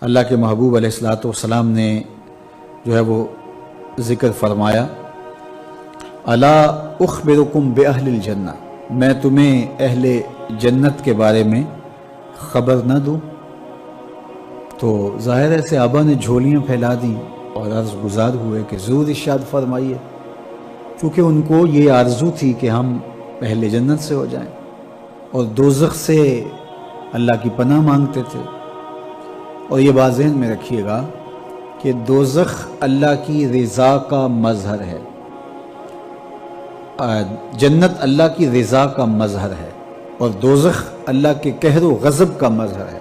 اللہ کے محبوب علیہ الصلوۃ والسلام نے جو ہے وہ ذکر فرمایا، الا اخبرکم باہل الجنہ، میں تمہیں اہل جنت کے بارے میں خبر نہ دوں؟ تو ظاہر ہے صحابہ نے جھولیاں پھیلا دیں اور عرض گزار ہوئے کہ ضرور ارشاد فرمائیے، چونکہ ان کو یہ آرزو تھی کہ ہم اہل جنت سے ہو جائیں، اور دوزخ سے اللہ کی پناہ مانگتے تھے۔ اور یہ بات ذہن میں رکھیے گا کہ دوزخ اللہ کی رضا کا مظہر ہے، جنت اللہ کی رضا کا مظہر ہے، اور دوزخ اللہ کے قہر و غضب کا مظہر ہے۔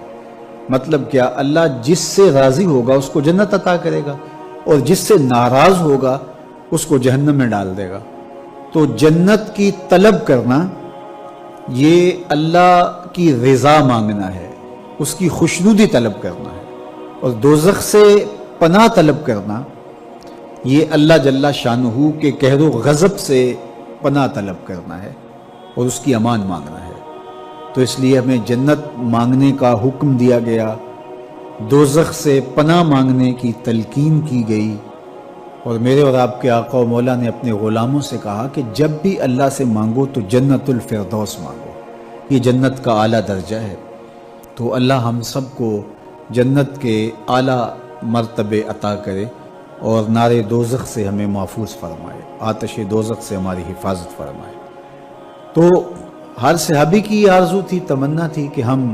مطلب کیا؟ اللہ جس سے راضی ہوگا اس کو جنت عطا کرے گا، اور جس سے ناراض ہوگا اس کو جہنم میں ڈال دے گا۔ تو جنت کی طلب کرنا یہ اللہ کی رضا مانگنا ہے، اس کی خوشنودی طلب کرنا ہے، اور دوزخ سے پناہ طلب کرنا یہ اللہ جل شانہ کے قہر و غضب سے پناہ طلب کرنا ہے اور اس کی امان مانگنا ہے۔ تو اس لیے ہمیں جنت مانگنے کا حکم دیا گیا، دوزخ سے پناہ مانگنے کی تلقین کی گئی، اور میرے اور آپ کے آقا و مولا نے اپنے غلاموں سے کہا کہ جب بھی اللہ سے مانگو تو جنت الفردوس مانگو، یہ جنت کا اعلیٰ درجہ ہے۔ تو اللہ ہم سب کو جنت کے اعلیٰ مرتبے عطا کرے اور نار دوزخ سے ہمیں محفوظ فرمائے، آتش دوزخ سے ہماری حفاظت فرمائے۔ تو ہر صحابی کی یہ آرزو تھی، تمنا تھی کہ ہم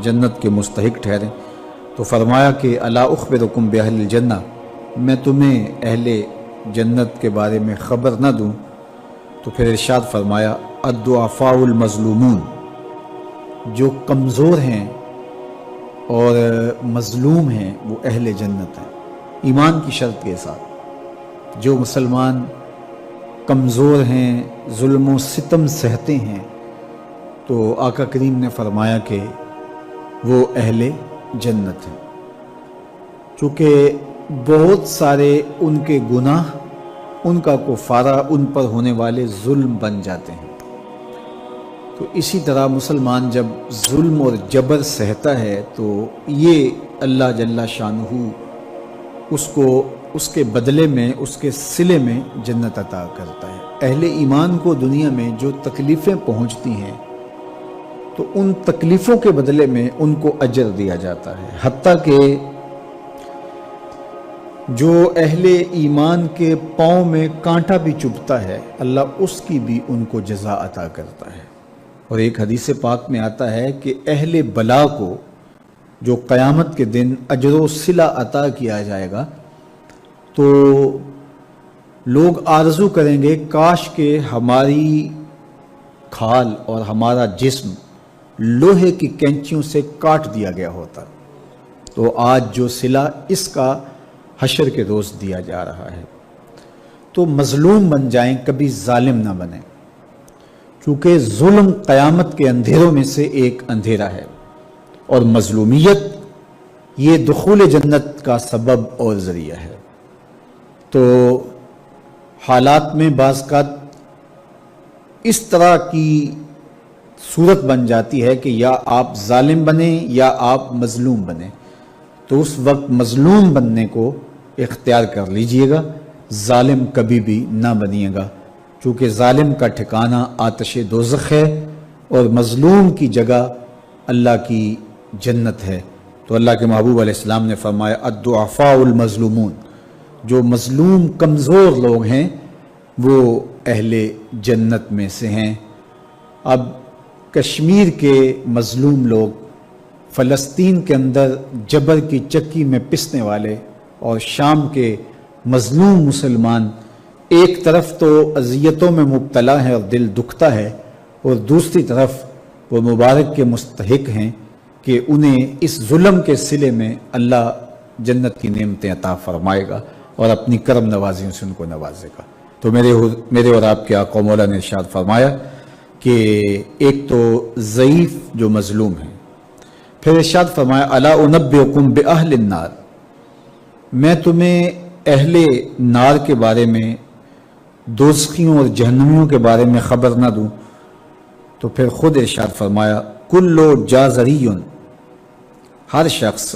جنت کے مستحق ٹھہریں۔ تو فرمایا کہ الا اخبرکم باہل الجنہ، میں تمہیں اہل جنت کے بارے میں خبر نہ دوں؟ تو پھر ارشاد فرمایا الضعفاء المظلومون، جو کمزور ہیں اور مظلوم ہیں وہ اہل جنت ہیں، ایمان کی شرط کے ساتھ۔ جو مسلمان کمزور ہیں، ظلم و ستم سہتے ہیں، تو آقا کریم نے فرمایا کہ وہ اہل جنت ہیں، چونکہ بہت سارے ان کے گناہ، ان کا کفارہ ان پر ہونے والے ظلم بن جاتے ہیں۔ تو اسی طرح مسلمان جب ظلم اور جبر سہتا ہے تو یہ اللہ جل شانہ اس کو اس کے بدلے میں، اس کے صلے میں جنت عطا کرتا ہے۔ اہل ایمان کو دنیا میں جو تکلیفیں پہنچتی ہیں تو ان تکلیفوں کے بدلے میں ان کو اجر دیا جاتا ہے، حتیٰ کہ جو اہل ایمان کے پاؤں میں کانٹا بھی چبھتا ہے اللہ اس کی بھی ان کو جزا عطا کرتا ہے۔ اور ایک حدیث پاک میں آتا ہے کہ اہل بلا کو جو قیامت کے دن اجر و صلہ عطا کیا جائے گا تو لوگ آرزو کریں گے کاش کہ ہماری کھال اور ہمارا جسم لوہے کی کینچیوں سے کاٹ دیا گیا ہوتا، تو آج جو صلہ اس کا حشر کے روز دیا جا رہا ہے۔ تو مظلوم بن جائیں، کبھی ظالم نہ بنیں، چونکہ ظلم قیامت کے اندھیروں میں سے ایک اندھیرا ہے، اور مظلومیت یہ دخول جنت کا سبب اور ذریعہ ہے۔ تو حالات میں بعض اوقات اس طرح کی صورت بن جاتی ہے کہ یا آپ ظالم بنیں یا آپ مظلوم بنیں، تو اس وقت مظلوم بننے کو اختیار کر لیجئے گا، ظالم کبھی بھی نہ بنیے گا، چونکہ ظالم کا ٹھکانہ آتش دوزخ ہے اور مظلوم کی جگہ اللہ کی جنت ہے۔ تو اللہ کے محبوب علیہ السلام نے فرمایا الضعفاء المظلومون، جو مظلوم کمزور لوگ ہیں وہ اہل جنت میں سے ہیں۔ اب کشمیر کے مظلوم لوگ، فلسطین کے اندر جبر کی چکی میں پسنے والے، اور شام کے مظلوم مسلمان ایک طرف تو اذیتوں میں مبتلا ہے اور دل دکھتا ہے، اور دوسری طرف وہ مبارک کے مستحق ہیں کہ انہیں اس ظلم کے صلے میں اللہ جنت کی نعمتیں عطا فرمائے گا اور اپنی کرم نوازیوں سے ان کو نوازے گا۔ تو میرے اور آپ کے آقا مولا نے ارشاد فرمایا کہ ایک تو ضعیف جو مظلوم ہیں، پھر ارشاد فرمایا الا انبئکم باہل النار، میں تمہیں اہل نار کے بارے میں، دوزخیوں اور جہنمیوں کے بارے میں خبر نہ دوں؟ تو پھر خود ارشاد فرمایا کل جازری، ہر شخص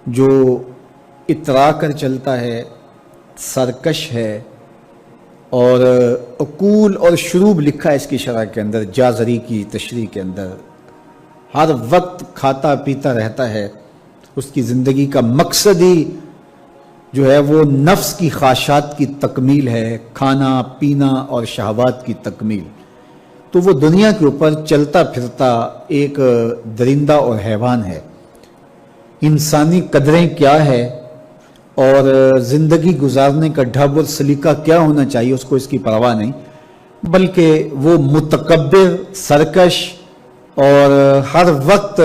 جو اترا کر چلتا ہے، سرکش ہے، اور عقول اور شروب لکھا ہے اس کی شرح کے اندر، جازری کی تشریح کے اندر، ہر وقت کھاتا پیتا رہتا ہے، اس کی زندگی کا مقصد ہی جو ہے وہ نفس کی خواہشات کی تکمیل ہے، کھانا پینا اور شہوات کی تکمیل، تو وہ دنیا کے اوپر چلتا پھرتا ایک درندہ اور حیوان ہے۔ انسانی قدریں کیا ہے اور زندگی گزارنے کا ڈھب اور سلیقہ کیا ہونا چاہیے اس کو اس کی پرواہ نہیں، بلکہ وہ متکبر، سرکش اور ہر وقت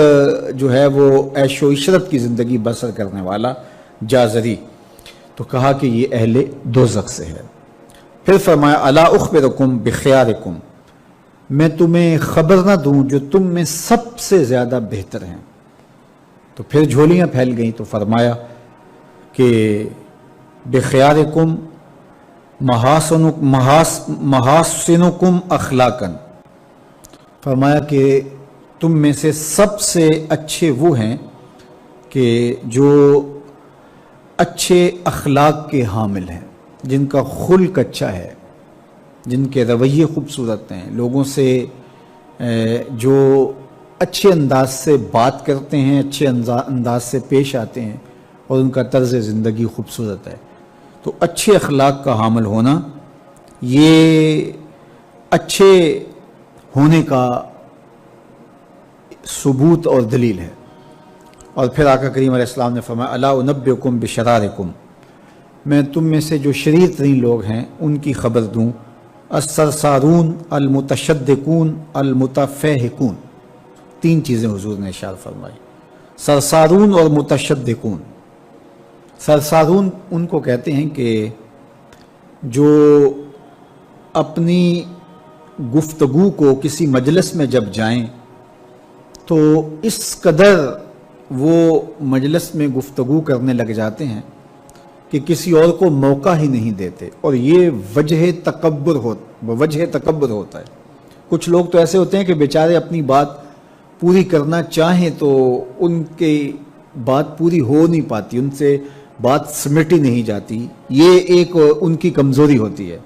جو ہے وہ عیش و عشرت کی زندگی بسر کرنے والا جازری۔ تو کہا کہ یہ اہل دوزخ سے ہے۔ پھر فرمایا الا اخبرکم بخیارکم، میں تمہیں خبر نہ دوں جو تم میں سب سے زیادہ بہتر ہیں۔ تو پھر جھولیاں پھیل گئیں، تو فرمایا کہ بخیارکم محاسنکم اخلاقا، فرمایا کہ تم میں سے سب سے اچھے وہ ہیں کہ جو اچھے اخلاق کے حامل ہیں، جن کا خلق اچھا ہے، جن کے رویے خوبصورت ہیں، لوگوں سے جو اچھے انداز سے بات کرتے ہیں، اچھے انداز سے پیش آتے ہیں، اور ان کا طرز زندگی خوبصورت ہے۔ تو اچھے اخلاق کا حامل ہونا یہ اچھے ہونے کا ثبوت اور دلیل ہے۔ اور پھر آقا کریم علیہ السلام نے فرمایا الا انبئکم بشرارکم، میں تم میں سے جو شریر ترین لوگ ہیں ان کی خبر دوں، السرسارون المتشدقون المتفہقون، تین چیزیں حضور نے ارشاد فرمائی، سرسارون اور متشدقون۔ سرسارون ان کو کہتے ہیں کہ جو اپنی گفتگو کو کسی مجلس میں جب جائیں تو اس قدر وہ مجلس میں گفتگو کرنے لگ جاتے ہیں کہ کسی اور کو موقع ہی نہیں دیتے، اور یہ وجہ تکبر ہوتا ہے۔ کچھ لوگ تو ایسے ہوتے ہیں کہ بیچارے اپنی بات پوری کرنا چاہیں تو ان کی بات پوری ہو نہیں پاتی، ان سے بات سمٹی نہیں جاتی، یہ ایک ان کی کمزوری ہوتی ہے۔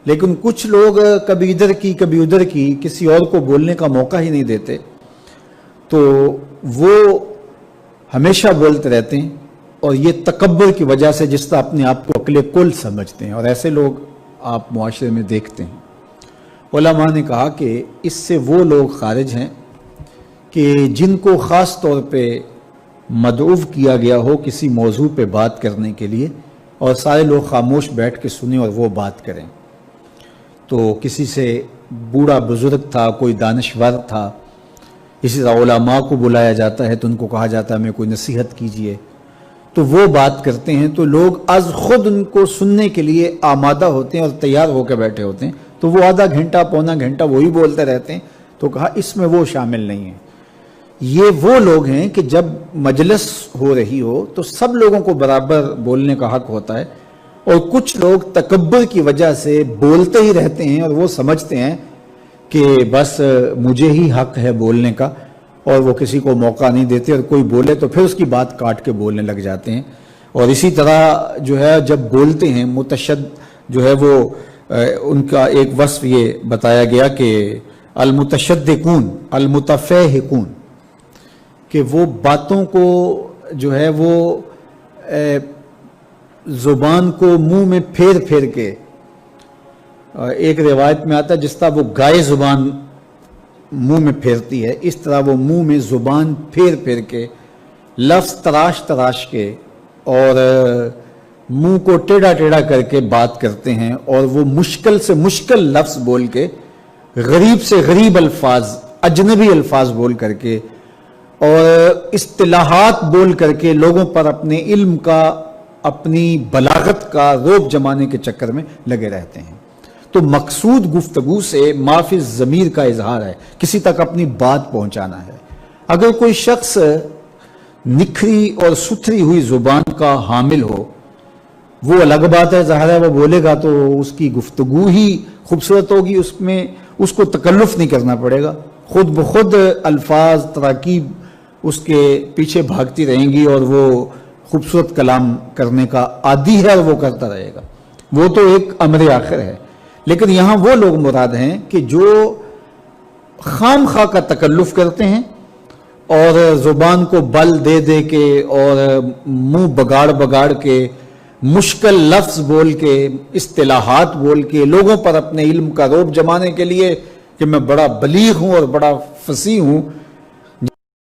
لیکن کچھ لوگ کبھی ادھر کی کبھی ادھر کی، کسی اور کو بولنے کا موقع ہی نہیں دیتے، تو وہ ہمیشہ بولتے رہتے ہیں، اور یہ تکبر کی وجہ سے جس طرح اپنے آپ کو عقل کل سمجھتے ہیں، اور ایسے لوگ آپ معاشرے میں دیکھتے ہیں۔ علماء نے کہا کہ اس سے وہ لوگ خارج ہیں کہ جن کو خاص طور پہ مدعو کیا گیا ہو کسی موضوع پہ بات کرنے کے لیے، اور سارے لوگ خاموش بیٹھ کے سنیں اور وہ بات کریں۔ تو کسی سے بوڑھا بزرگ تھا، کوئی دانشور تھا، اسی طرح علماء کو بلایا جاتا ہے تو ان کو کہا جاتا ہے ہمیں کوئی نصیحت کیجئے، تو وہ بات کرتے ہیں تو لوگ از خود ان کو سننے کے لیے آمادہ ہوتے ہیں اور تیار ہو کے بیٹھے ہوتے ہیں، تو وہ آدھا گھنٹہ پونا گھنٹہ وہی بولتے رہتے ہیں۔ تو کہا اس میں وہ شامل نہیں ہیں، یہ وہ لوگ ہیں کہ جب مجلس ہو رہی ہو تو سب لوگوں کو برابر بولنے کا حق ہوتا ہے، اور کچھ لوگ تکبر کی وجہ سے بولتے ہی رہتے ہیں، اور وہ سمجھتے ہیں کہ بس مجھے ہی حق ہے بولنے کا، اور وہ کسی کو موقع نہیں دیتے، اور کوئی بولے تو پھر اس کی بات کاٹ کے بولنے لگ جاتے ہیں۔ اور اسی طرح جو ہے جب بولتے ہیں جو ہے وہ ان کا ایک وصف یہ بتایا گیا کہ المتشدقون المتفہقون، کہ وہ باتوں کو جو ہے وہ زبان کو منہ میں پھیر پھیر کے، ایک روایت میں آتا ہے جس طرح وہ گائے زبان منہ میں پھیرتی ہے، اس طرح وہ منہ میں زبان پھیر پھیر کے، لفظ تراش تراش کے، اور منہ کو ٹیڑھا ٹیڑھا کر کے بات کرتے ہیں، اور وہ مشکل سے مشکل لفظ بول کے، غریب سے غریب الفاظ، اجنبی الفاظ بول کر کے، اور اصطلاحات بول کر کے لوگوں پر اپنے علم کا، اپنی بلاغت کا روب جمانے کے چکر میں لگے رہتے ہیں۔ تو مقصود گفتگو سے معافی ضمیر کا اظہار ہے، کسی تک اپنی بات پہنچانا ہے۔ اگر کوئی شخص نکھری اور ستھری ہوئی زبان کا حامل ہو، وہ الگ بات ہے، ظاہر ہے وہ بولے گا تو اس کی گفتگو ہی خوبصورت ہوگی، اس میں اس کو تکلف نہیں کرنا پڑے گا، خود بخود الفاظ، تراکیب اس کے پیچھے بھاگتی رہیں گی اور وہ خوبصورت کلام کرنے کا عادی ہے اور وہ کرتا رہے گا، وہ تو ایک امر آخر ہے۔ لیکن یہاں وہ لوگ مراد ہیں کہ جو خام خواہ کا تکلف کرتے ہیں اور زبان کو بل دے دے کے اور منہ بگاڑ بگاڑ کے مشکل لفظ بول کے اصطلاحات بول کے لوگوں پر اپنے علم کا روب جمانے کے لیے کہ میں بڑا بلیغ ہوں اور بڑا فصیح ہوں،